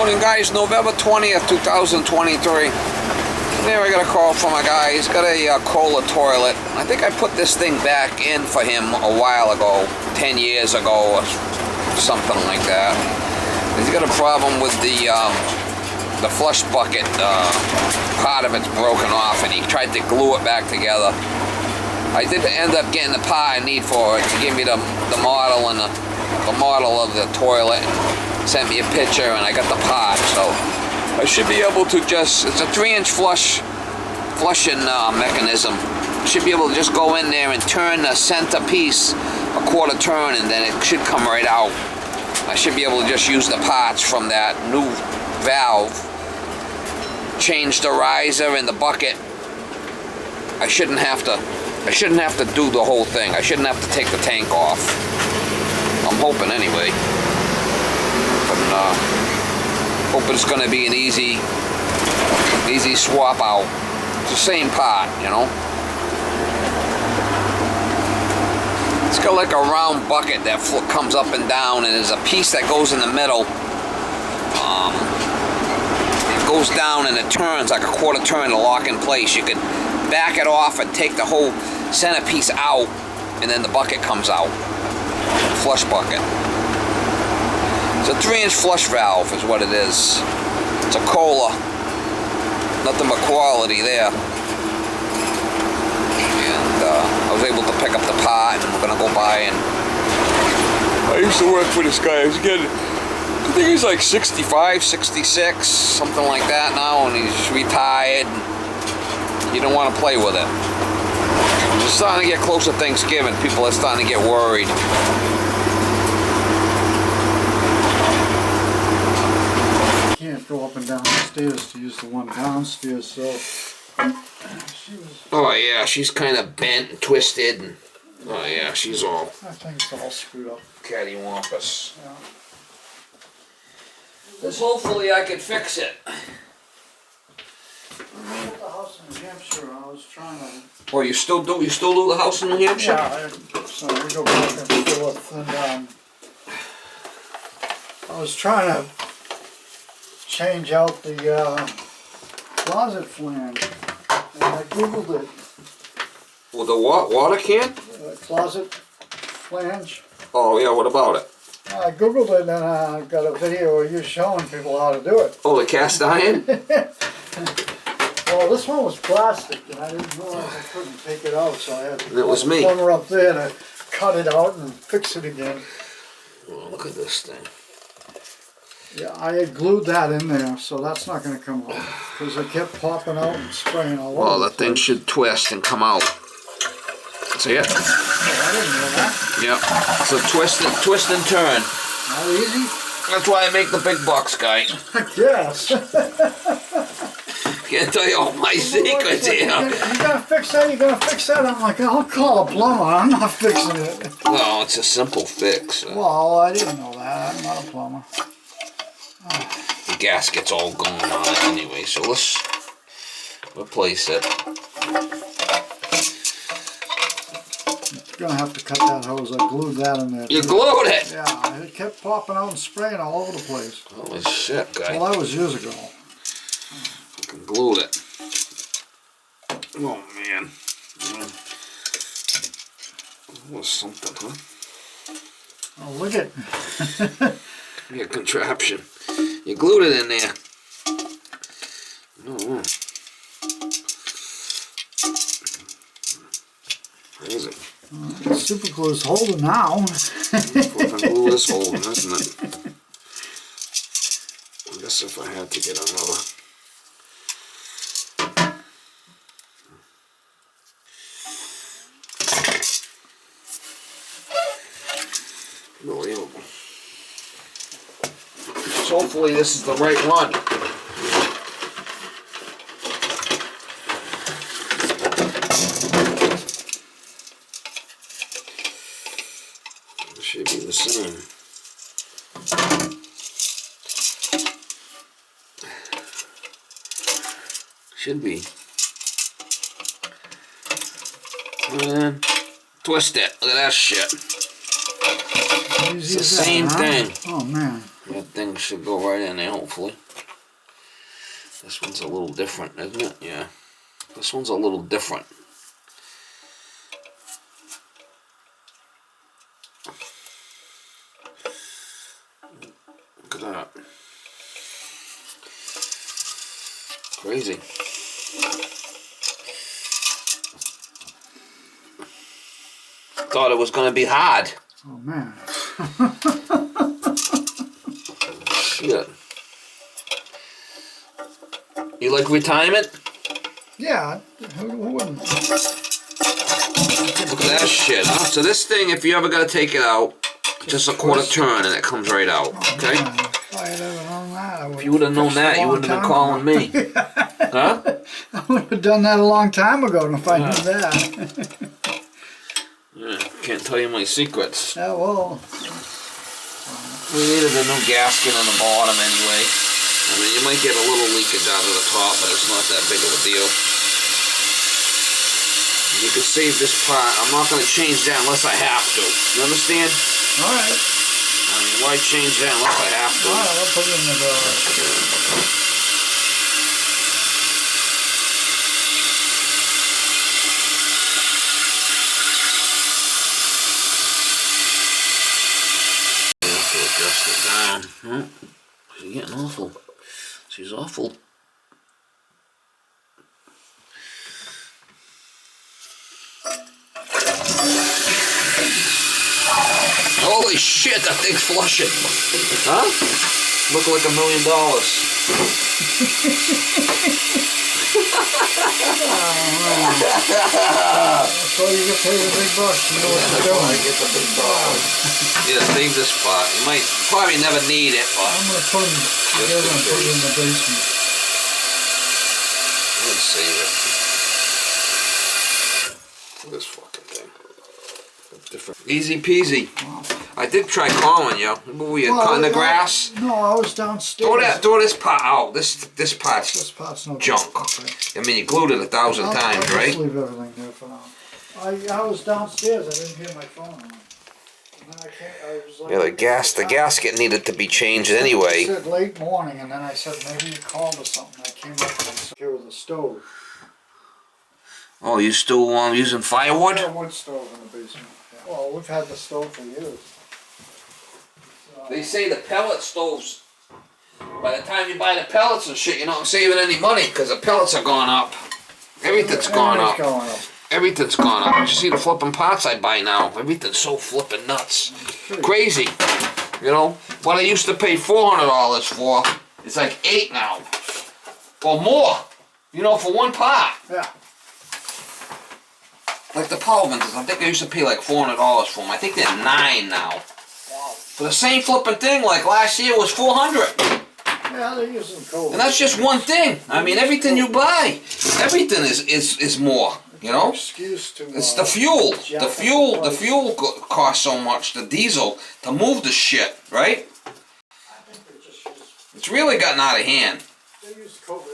morning, guys. November 20th, 2023. There I got a call from a guy. He's got a Kohler toilet. I think I put this thing back in for him a while ago, 10 years ago or something like that. He's got a problem with the flush bucket. Part of it's broken off, and he tried to glue it back together. I did end up getting the part I need for it. He gave me the model and the model of the toilet. Sent me a picture, and I got the part, so I should be able to just, it's a 3-inch flushing mechanism. Should be able to just go in there and turn the center piece a quarter turn, and then it should come right out. I should be able to just use the parts from that new valve, change the riser and the bucket. I shouldn't have to do the whole thing. I shouldn't have to take the tank off. I'm hoping anyway. But hope it's going to be an easy swap out. It's the same part, you know. It's got like a round bucket that comes up and down, and there's a piece that goes in the middle. It goes down and it turns like a quarter turn to lock in place. You can back it off and take the whole centerpiece out, and then the bucket comes out. Flush bucket. It's a 3-inch flush valve is what it is. It's a Kohler. Nothing but quality there. And I was able to pick up the part, and we're gonna go by, and I used to work for this guy. I think he's like 65, 66, something like that now, and he's retired. You don't want to play with it. It's starting to get close to Thanksgiving. People are starting to get worried. Can't go up and down the stairs to use the one downstairs, so oh yeah, she's kind of bent and twisted, and oh yeah, she's all, I think it's all screwed up. cattywampus. Yeah. Because hopefully I can fix it. I built the house in New Hampshire. I was trying to. Oh, you still do the house in New Hampshire? Yeah, so we go back and forth, and I was trying to change out the closet flange, and I googled it. With the what? Water can? Closet flange. Oh yeah, what about it? I googled it, and I got a video of you showing people how to do it. Oh, the cast iron? Well, this one was plastic, and I didn't realize I couldn't take it out, so I had to It was me. put a plumber up there to cut it out and fix it again. Oh, look at this thing. Yeah, I had glued that in there, so that's not going to come out, because it kept popping out and spraying all over. Well, the thing should twist and come out. See it? Oh, I didn't know that. Yep. So twist and turn. Not easy? That's why I make the big bucks, guy. I guess. Can't tell you all my secrets here. You're gonna fix that? You're gonna fix that? I'm like, I'll call a plumber. I'm not fixing it. Well, it's a simple fix. Well, I didn't know that. I'm not a plumber. The gasket's all going on it anyway, so let's replace it. You're gonna have to cut that hose. I glued that in there. You glued it? Yeah, it kept popping out and spraying all over the place. Holy shit, guy. Well, that was years ago. Fucking glued it. Oh, man. That was something, huh? Oh, look at Be a contraption. You glued it in there. Oh, crazy. super glue's holding now. Fucking glue is holding, isn't it? I guess if I had to get another. Unbelievable. So hopefully this is the right one. It should be the same. Should be. And twist it. Look at that shit. Easy It's the as that, same huh? thing. Oh man. That thing should go right in there, hopefully. This one's a little different, isn't it? Yeah. This one's a little different. Look at that. Crazy. Thought it was going to be hard. Oh, man. Shit. You like retirement? Yeah, who wouldn't? Look at that shit, huh? So this thing, if you ever got to take it out, just a quarter turn and it comes right out, okay? If I had ever known that, If you would have known that, you wouldn't have been calling me. Huh? I would have done that a long time ago if I knew that. Yeah, can't tell you my secrets. Yeah, well. We needed a new gasket on the bottom anyway. I mean, you might get a little leakage out of the top, but it's not that big of a deal. You can save this part. I'm not going to change that unless I have to. You understand? All right. I mean, why change that unless I have to? All right, I'll put it in the drawer. Adjust it down. Oh, she's getting awful. She's awful. Holy shit, that thing's flushing. Huh? Look like $1 million. So you get paid the big bucks, you know what you're doing. I get the big bucks. Yeah, save this spot. You might probably never need it, but I'm going to put them together and put it in the basement. let's save it. This fucking thing. Different. Easy peasy. Wow. I did try calling you. Were you cutting the grass? No, I was downstairs. Throw this part out. This part's This part's no junk. Okay. I mean, you glued it 1,000 times, I'll right? just leave everything there for now. I was downstairs. I didn't hear my phone on. And then I was like, Yeah, the gasket needed to be changed I anyway. said late morning, and then I said maybe you called or something. I came up and I saw here with the stove. Oh, you still using firewood? I got a wood stove in the basement. Yeah. Well, we've had the stove for years. They say the pellet stoves, by the time you buy the pellets and shit, you're not saving any money because the pellets are gone up. Everything's gone up. Everything's gone up. You see the flipping pots I buy now? Everything's so flipping nuts. Crazy. You know, what I used to pay $400 for, it's like $8 now. Or more. You know, for one pot. Yeah. Like the power winters, I think I used to pay like $400 for them. I think they're $9 now. Wow. For the same flipping thing, like last year was $400. Yeah, they're using coal. And that's just one thing. I mean, everything you buy, everything is more. You know, excuse to, it's the fuel. The fuel costs so much. The diesel to move the shit, right? I think they just use, It's really gotten out of hand. they use coal.